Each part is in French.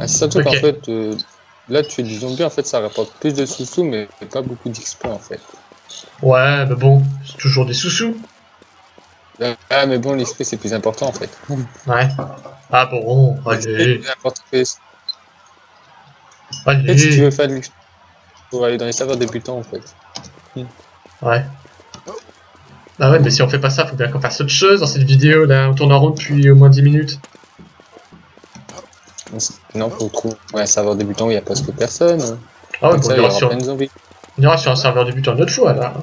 Ah, c'est surtout Ok. qu'en fait, là, tuer des zombies, en fait, ça rapporte plus de sous-sous, mais pas beaucoup d'XP, en fait. Ouais, mais bon, c'est toujours des sous-sous. Ah, mais bon, l'XP, c'est plus important, en fait. Ouais. Ah bon, L'XP est allez, plus important que... En fait, si tu allez. veux faire de l'XP, faut aller dans les serveurs débutants, en fait. Ouais. Ah ouais, mais si on fait pas ça, faut bien qu'on fasse autre chose dans cette vidéo, là. On tourne en rond depuis au moins 10 minutes. Sinon, faut trouver un serveur débutant où il n'y a presque personne. Ah ouais, Comme bon, ça, il y aura plein de zombies. on ira sur un serveur débutant une autre fois, là.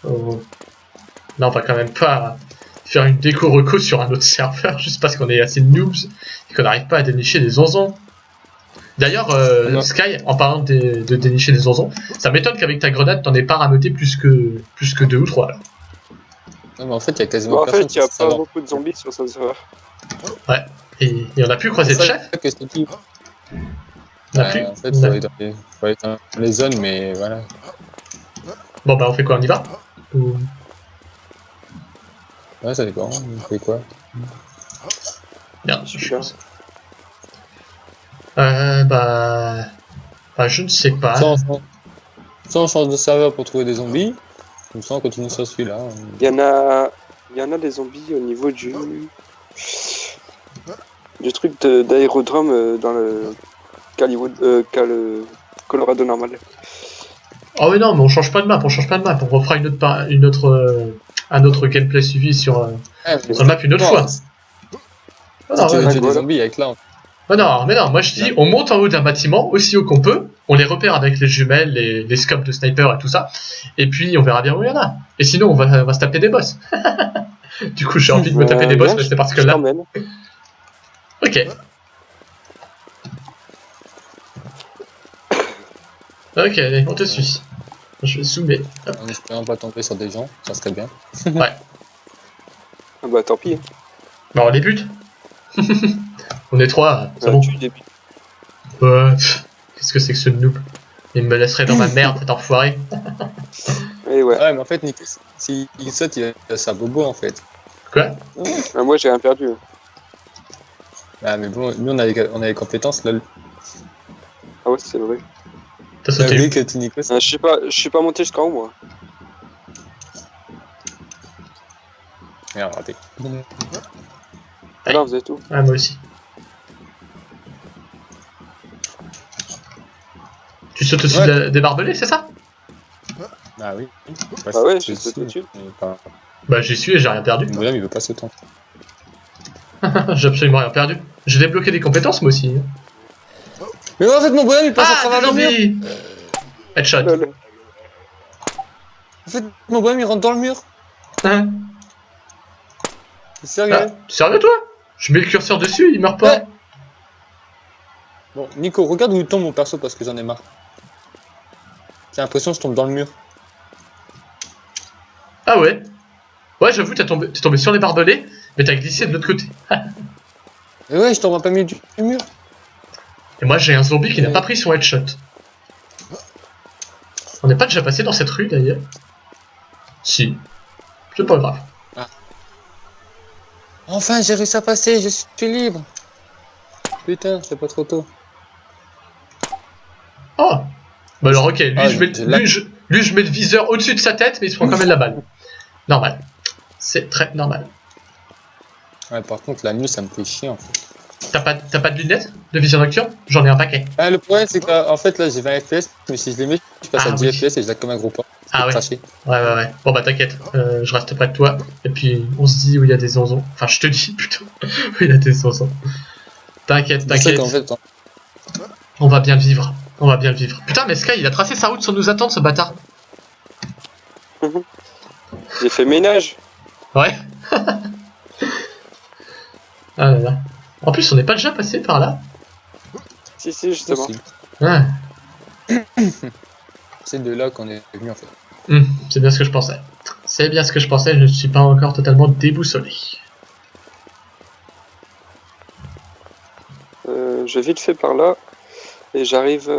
Là, on va quand même pas faire une déco reco sur un autre serveur juste parce qu'on est assez noobs et qu'on n'arrive pas à dénicher des zonzons. D'ailleurs, Non. Sky, en parlant de dénicher des zonzons, ça m'étonne qu'avec ta grenade, t'en aies pas rameuté plus que 2 ou 3. Là. Non, mais en fait, il y a quasiment Bon, en personne fait, il n'y a sur ce pas serveur. beaucoup de zombies sur ce serveur. Ouais. Et on a pu C'est croiser le ça chef. que je te dis. On a pu. En fait, faut aller dans les zones, mais voilà. Bon, bah, on fait quoi? On y va? Ou... Ouais, ça dépend. On fait quoi? Merde, Super. Bah, je ne sais pas. Soit on change de serveur pour trouver des zombies, ou soit on continue sur celui-là. Il y en a des zombies au niveau du truc d'aérodrome dans le Colorado normal. Ah oui, non, mais on change pas de map, on refera un autre gameplay suivi sur la map une autre fois. Ah, Si non, tu veux ouais. tuer des zombies avec là. Mais non, moi je dis, on monte en haut d'un bâtiment aussi haut qu'on peut, on les repère avec les jumelles, les scopes de sniper et tout ça, et puis on verra bien où il y en a. Et sinon, on va se taper des boss. Du coup, j'ai envie de me taper des boss, mais c'est parce que je là. t'emmène. Ok. Ok, allez, on te suit. Je vais zoomer. Hop. En espérant pas tomber sur des gens, ça serait bien. Ouais. Ah bah tant pis. Bah, on les bute. On est 3, c'est bon. Tu débutes. Ouais, qu'est-ce que c'est que ce noob? Il me laisserait dans ma merde, cet enfoiré. Et ouais. Ouais, mais en fait, Nico, s'il saute, il a sa bobo en fait. Quoi? Ah, moi j'ai rien perdu. Ah, mais bon, nous on a les compétences là. Ah ouais, c'est vrai. T'as T'as sauté vu où? que tu Nico, Je suis pas monté jusqu'en haut moi. merde, raté. Ah non, vous êtes où? Ah, moi aussi. Tu sautes au-dessus des barbelés, c'est ça? Ah oui. Ah ouais, je saute dessus. Bah, j'y suis et j'ai rien perdu. Mon bonhomme il veut pas sauter. J'ai absolument rien perdu. J'ai débloqué des compétences, moi aussi. Mais en fait, mon bonhomme il passe à Ah, travers des le mur. zombies! Headshot. Lol. En fait, mon bonhomme il rentre dans le mur. Hein? C'est sérieux. Ah, sérieux, toi? Je mets le curseur dessus, il meurt pas. Ouais. Bon, Nico, regarde où tombe mon perso parce que j'en ai marre. J'ai l'impression que je tombe dans le mur. Ah ouais? Ouais, j'avoue, t'es tombé sur les barbelés, mais t'as glissé de l'autre côté. Et ouais, je tombe en plein milieu du mur. Et moi, j'ai un zombie qui n'a pas pris son headshot. On n'est pas déjà passé dans cette rue, d'ailleurs? Si. C'est pas grave. Enfin, j'ai réussi à passer, je suis libre. Putain, c'est pas trop tôt. Oh! Bah alors, ok, lui, Ah, je mets le viseur au-dessus de sa tête, mais il se prend quand même la balle. Normal. C'est très normal. Ouais, par contre, la nuit, ça me fait chier en fait. T'as pas de lunettes de vision nocturne? J'en ai un paquet. Ah, le problème, c'est qu'en fait, là, j'ai 20 FPS, mais si je les mets, je passe Ah, à 10 oui. FPS et je lag comme un gros porc. Ah ouais. Cracher. Ouais. Bon bah t'inquiète, je reste près de toi, et puis on se dit où il y a des zonzons. Enfin, je te dis plutôt où il y a des zonzons. T'inquiète. C'est ça qu'en fait, On va bien le vivre. Putain, mais Sky, il a tracé sa route sans nous attendre, ce bâtard. J'ai fait ménage. Ouais. Ah là là. En plus, on n'est pas déjà passé par là. Si, justement. possible. Ouais. C'est de là qu'on est venu en fait. C'est bien ce que je pensais. Je ne suis pas encore totalement déboussolé. Je vite fait par là. Et j'arrive...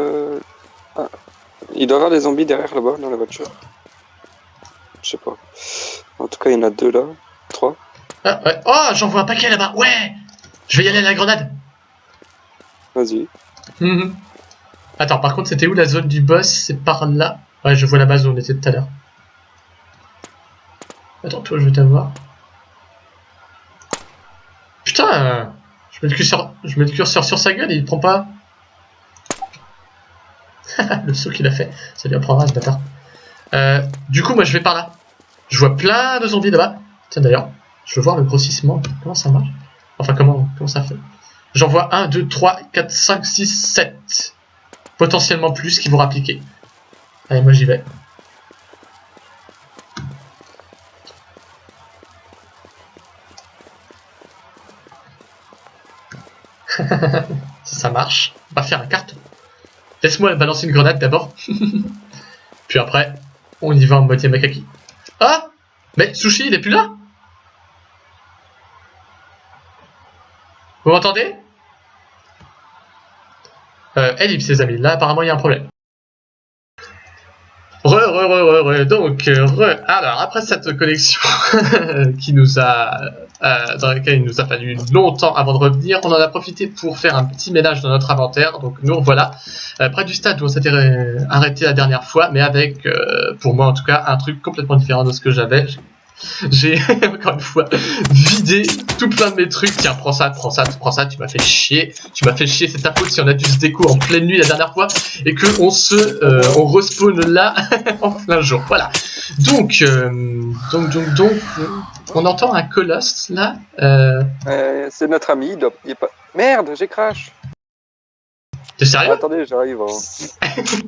Ah. Il doit y avoir des zombies derrière là-bas, dans la voiture. Je sais pas. En tout cas, il y en a 2 là. 3. Ah ouais. Oh, j'en vois un paquet là-bas. Ouais. Je vais y aller à la grenade. Vas-y. Mhm. Attends, par contre, c'était où la zone du boss? C'est par là. Ouais, je vois la base où on était tout à l'heure. Attends, toi, je vais t'avoir. Putain, je mets le curseur sur sa gueule et il prend pas. Le saut qu'il a fait, ça lui apprendra ce bâtard. Du coup, moi, je vais par là. Je vois plein de zombies là-bas. Tiens, d'ailleurs, je veux voir le grossissement. Comment ça marche? Enfin, comment ça fait? J'en vois 1, 2, 3, 4, 5, 6, 7. Potentiellement plus qui vont appliquer. Allez, moi j'y vais. Si ça marche, on va faire un carton. Laisse-moi balancer une grenade d'abord. Puis après, on y va en moitié macaque. Ah! Mais Sushi, il est plus là? Vous m'entendez? Ellipse, les amis. Là, apparemment, il y a un problème. Donc, alors, après cette connexion qui nous a, dans laquelle il nous a fallu longtemps avant de revenir, on en a profité pour faire un petit ménage dans notre inventaire. Donc, nous voilà près du stade où on s'était arrêté la dernière fois, mais avec, pour moi en tout cas, un truc complètement différent de ce que j'avais. J'ai encore une fois vidé tout plein de mes trucs. Tiens, prends ça, tu m'as fait chier. C'est ta faute si on a dû se déco en pleine nuit la dernière fois et que on respawn là en plein jour. Voilà. Donc, on entend un colosse là. C'est notre ami, il est pas... Merde, j'ai crash. T'es sérieux? Attendez, j'arrive.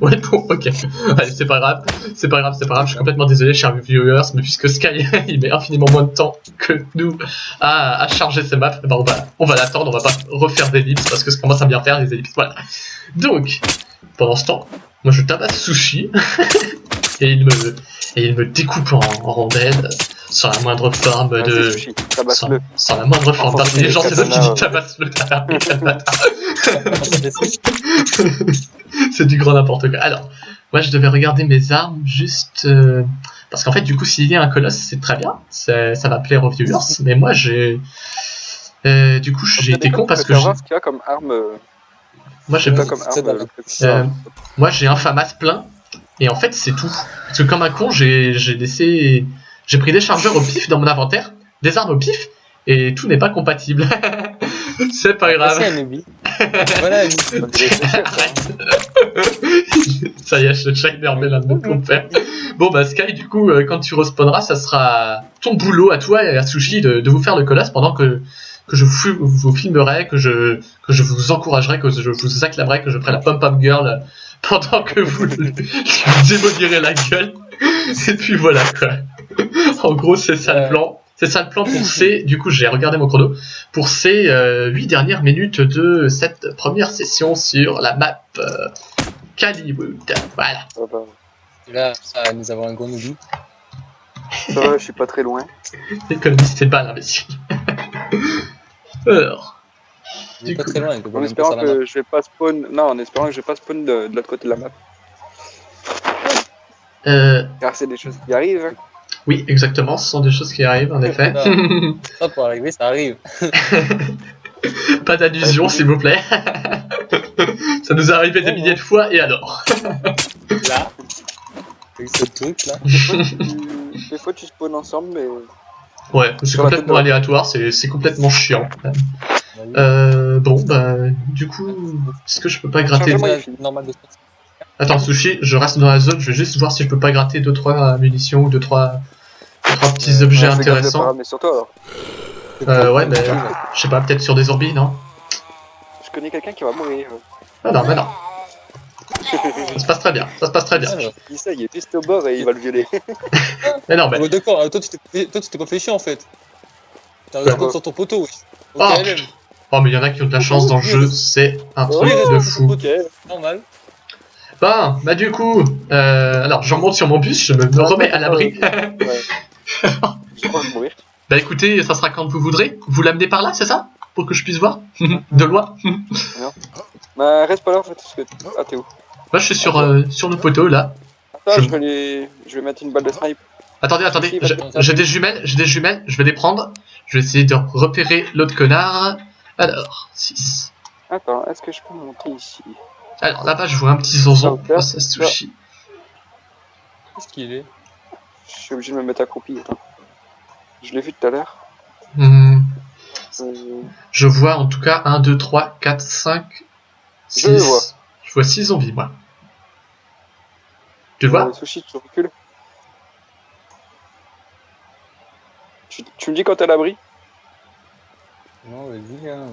Ouais, bon, ok. Allez, c'est pas grave. Je suis complètement désolé, chers viewers, mais puisque Sky, il met infiniment moins de temps que nous à charger ses maps, ben on va l'attendre, on va pas refaire d'ellipses parce que ça commence à bien faire les ellipses. Voilà. Donc, pendant ce temps, moi je tabasse Sushi et il me découpe en rondelles sans la moindre forme de. Sushi, tabasse-le. Sans la moindre forme d'intelligence, c'est ça qui dit tabasse-le. C'est du grand n'importe quoi. Alors, moi je devais regarder mes armes juste parce qu'en fait du coup s'il y a un colosse c'est très bien, ça va plaire aux viewers, mais moi j'ai du coup j'ai été con parce que j'ai ce qu'il y a comme arme. Moi j'ai pas comme arme. Moi j'ai un FAMAS plein et en fait c'est tout. Parce que comme un con j'ai pris des chargeurs au pif dans mon inventaire, des armes au pif et tout n'est pas compatible. C'est pas grave. Voilà, ça y est, je check mes là de mon père. Bon bah Sky, du coup, quand tu respawneras, ça sera ton boulot à toi et à Sushi de vous faire le colosse pendant que je vous filmerai, que je vous encouragerai, que je vous acclamerai, que je ferai la pom-pom girl pendant que vous lui démonirez la gueule. Et puis voilà quoi. En gros, c'est ça le plan. C'est ça le plan pour ces, du coup j'ai regardé mon chrono, pour ces 8 dernières minutes de cette première session sur la map Caliwood. Voilà. Là, nous avons un gros nouveau. Ça va, je suis pas très loin. L'économiste, c'est pas l'imbécile. Alors. Il est pas très loin. En espérant que je vais pas spawn. Non, en espérant que je vais pas spawn de l'autre côté de la map. Car c'est des choses qui arrivent. Hein. Oui, exactement, ce sont des choses qui arrivent, en effet. Ça, pour arriver, ça arrive. Pas d'allusion, s'il vous plaît. Ça nous est arrivé des milliers de fois, et alors? Là, avec ce truc là. Des fois, tu spawns ensemble, mais. Ouais, c'est complètement aléatoire, c'est complètement chiant. Bon, bah, du coup, est-ce que je peux pas gratter... Attends, Sushi, je reste dans la zone, je vais juste voir si je peux pas gratter 2-3 munitions ou 2-3 petits objets intéressants. Mais sur toi alors. Ouais, mais je sais pas, peut-être sur des zombies, non? Je connais quelqu'un qui va mourir. Ah non, mais non. Ça se passe très bien, Il dit ça, il est juste au bord et il va le violer. Mais non, mais. Oh, d'accord, toi tu t'es pas fait chier en fait. T'as regardé sur ton poteau, oui. Oh, mais il y en a qui ont de la chance dans le jeu, c'est un truc de fou. Normal. Bon, bah du coup, alors j'en monte sur mon bus, je me remets à l'abri. Je crois que mourir. Bah écoutez, ça sera quand vous voudrez. Vous l'amenez par là, c'est ça? Pour que je puisse voir? De loin? Non. Bah reste pas là en fait, parce que... Ah t'es où? Moi je suis sur nos poteaux là. Attends, je vais mettre une balle de snipe. Attendez, j'ai des jumelles, je vais les prendre. Je vais essayer de repérer l'autre connard. Alors, 6. Attends, est-ce que je peux monter ici? Alors là-bas, je vois un petit zonzon Ça, face à Sushi. Qu'est-ce qu'il est? Je suis obligé de me mettre accroupi. Attends. Je l'ai vu tout à l'heure. Hmm, Euh, je vois en tout cas 1, 2, 3, 4, 5, Je le vois. 6. Je vois 6 zombies, moi. Tu le vois? Sushi, tu recules. Tu me dis quand t'es à l'abri? Non, vas-y, hein.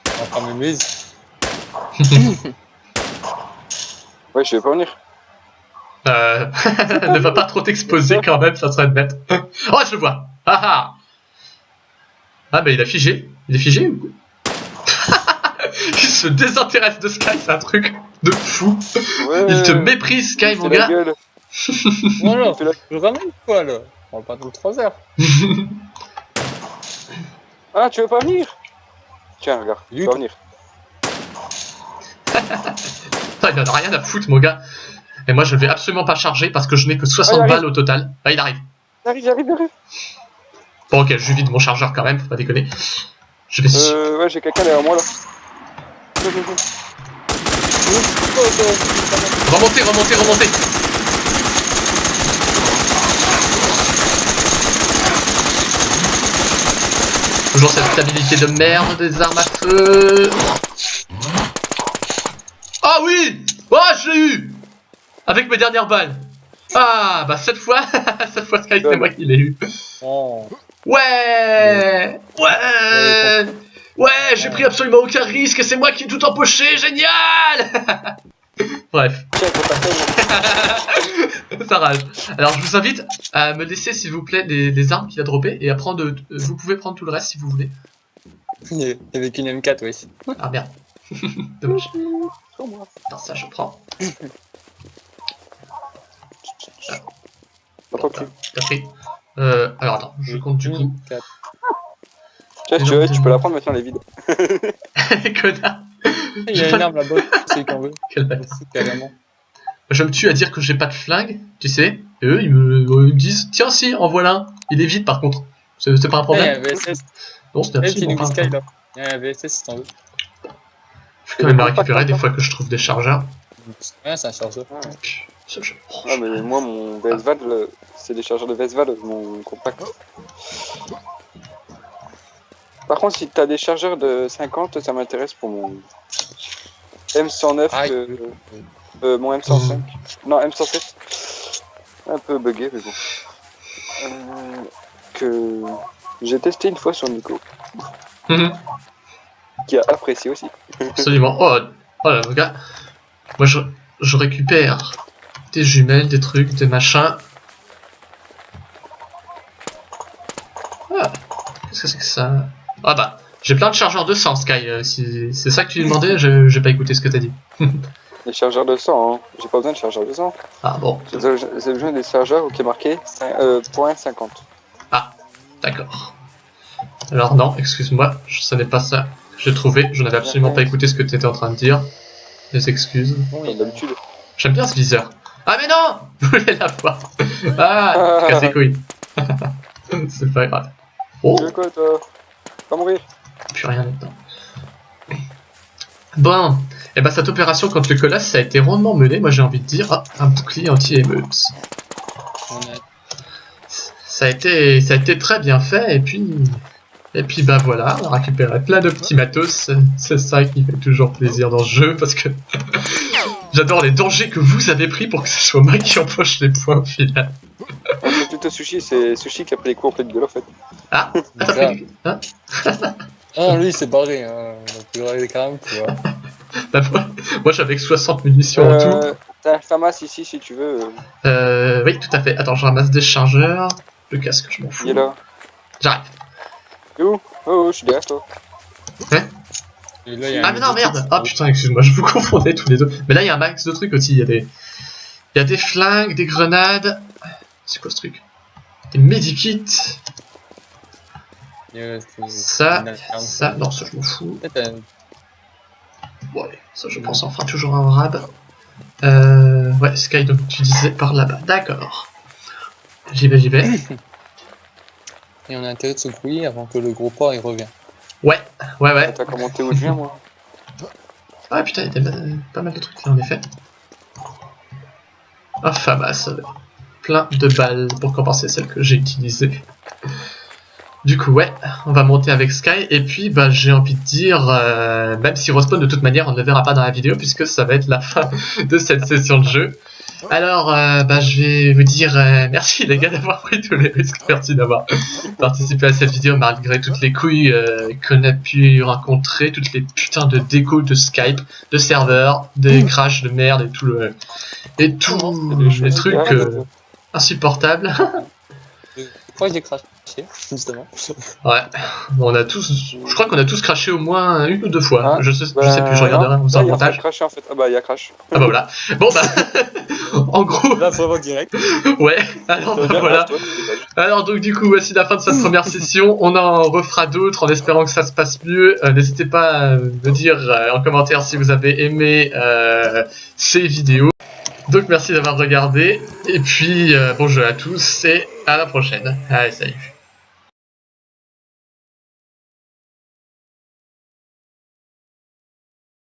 On va pas me mise. Ouais, je vais pas venir. Ne va pas trop t'exposer quand même, ça serait bête. Oh, je le vois. Ah ah. Ah, bah il a figé. Il est figé ou il se désintéresse de Sky, c'est un truc de fou. Ouais. Il te méprise, Sky, mon C'est la gars. gueule. Voilà, Il fait la- je ramène quoi là? On parle pas de 3 heures. Ah, tu veux pas venir? Tiens, regarde, tu Lui, vas venir. Putain, il en a rien à foutre, mon gars. Et moi, je vais absolument pas charger parce que je n'ai que 60 Ah, il balles au total. Ah, il arrive. J'arrive. Bon, ok, je lui vide mon chargeur quand même, faut pas déconner. Je vais. Ouais, j'ai quelqu'un derrière moi là. Remontez. Toujours cette stabilité de merde des armes à feu. Ah oui! Oh, je l'ai eu! Avec mes dernières balles. Ah, bah cette fois Sky, c'est moi qui l'ai eu. Oh. Ouais! J'ai pris absolument aucun risque et c'est moi qui ai tout empoché, génial! Bref, Tiens, faut passer. ça rage. Alors je vous invite à me laisser s'il vous plaît les armes qu'il a droppées et à prendre, vous pouvez prendre tout le reste si vous voulez. Avec une M4, oui. Ah merde. Dommage. Sur moi. Attends, ça je prends. Attends, tu. T'as pris. Alors attends, je compte du coup. 4. Tiens, si tu veux, tu peux la prendre maintenant, elle est vide. Connard. Il y a une arme là-bas, c'est qu'on veut. Quel bâtard. Carrément. Je me tue à dire que j'ai pas de flingue, tu sais. Et eux, ils me disent, tiens si, en voilà un. Il est vide par contre. C'est pas un Il y problème. a un VSS. Non, c'était Même absolument pas un Sky problème. là. Il y a un VSS si t'en veux. Je vais quand même la récupérer des fois que je trouve des chargeurs. Ouais, c'est un chargeur. Ça, je- Ah, mais moi, mon VSVAD, c'est des chargeurs de VSVAD, mon compact. Par contre, si t'as des chargeurs de 50, ça m'intéresse pour mon M109, Ah, mon M105. Non, M107. Un peu bugué, mais bon. Que j'ai testé une fois sur Nico, qui a apprécié aussi. Absolument. Oh là, le gars. Moi, je récupère des jumelles, des trucs, des machins. Ah, qu'est-ce que c'est que ça? Ah bah, j'ai plein de chargeurs de sang, Sky. Si c'est ça que tu demandais, j'ai pas écouté ce que t'as dit. Les chargeurs de 100, hein. J'ai pas besoin de chargeurs de 100. Ah bon, J'ai besoin des chargeurs qui est marqué .50. d'accord. Alors non, excuse-moi, ça n'est pas ça que j'ai trouvé. Je n'avais absolument pas écouté ce que tu étais en train de dire. Les excuses. Bon, Comme d'habitude. J'aime bien ce viseur. Ah mais non, vous voulez la voir. Ah, casse les couilles. C'est pas grave. Oh, Tu veux quoi, toi? Pas mourir. plus rien là-dedans. Bon, et bah cette opération contre le colosse, ça a été rondement menée, moi j'ai envie de dire. Ah, un bouclier anti-émeute. on a... Ça a été très bien fait, et puis bah voilà, on a récupéré plein de petits matos. C'est ça qui fait toujours plaisir dans ce jeu, parce que j'adore les dangers que vous avez pris pour que ce soit moi qui empoche les points au final. C'est plutôt Sushi, c'est Sushi qui a pris les coups en pleine gueule en fait. Ah, t'as pris... Hein Ah, lui, c'est barré. Hein. Donc, il aurait quand même, tu vois. Bah, moi j'avais que 60 munitions en tout. T'as un FAMAS ici si tu veux. Oui, tout à fait. Attends, je ramasse des chargeurs. Le casque, je m'en fous. Il est là. J'arrive. Il est où? Oh, je suis derrière toi. Et là, il y a Ah un mais non, medikit. merde. Ah putain, excuse-moi, je vous confondais tous les deux. Mais là, il y a un max de trucs aussi. Il y a des flingues, des grenades. C'est quoi ce truc? Des medikits. Il y a- Ça, une arme. ça, non, ça je m'en fous. Peut-être un- Bon, allez, ça je pense on fera toujours un rab. Ouais, Sky, donc tu disais par là-bas. D'accord. J'y vais. Et on a intérêt de se couiller avant que le gros porc il revient. Ouais. T'as commenté où je viens, moi? Ah putain, il y a pas mal de trucs là en effet. Ah, Famas. Plein de balles pour compenser celles que j'ai utilisées. Du coup, ouais, on va monter avec Sky, et puis bah, j'ai envie de dire, même si respawn de toute manière on ne le verra pas dans la vidéo puisque ça va être la fin de cette session de jeu. Alors, bah, je vais vous dire merci les gars d'avoir pris tous les risques, merci d'avoir participé à cette vidéo malgré toutes les couilles qu'on a pu rencontrer, toutes les putains de décos de Skype, de serveurs, des crashs de merde et tous les trucs insupportables. Je crois que j'ai craché, justement. Ouais, on a tous, je crois qu'on a tous craché au moins une ou deux fois. Ah, je sais plus, je regarderai en faisant le montage. Crash, en fait. Ah bah, il y a crash. Ah bah voilà. Bon bah, en gros, Là, vraiment direct. ouais. Alors bah, voilà. Alors donc du coup, voici la fin de cette première session. On en refera d'autres en espérant que ça se passe mieux. N'hésitez pas à me dire en commentaire si vous avez aimé ces vidéos. Donc merci d'avoir regardé. Et puis bon jeu à tous et à la prochaine. Allez, salut.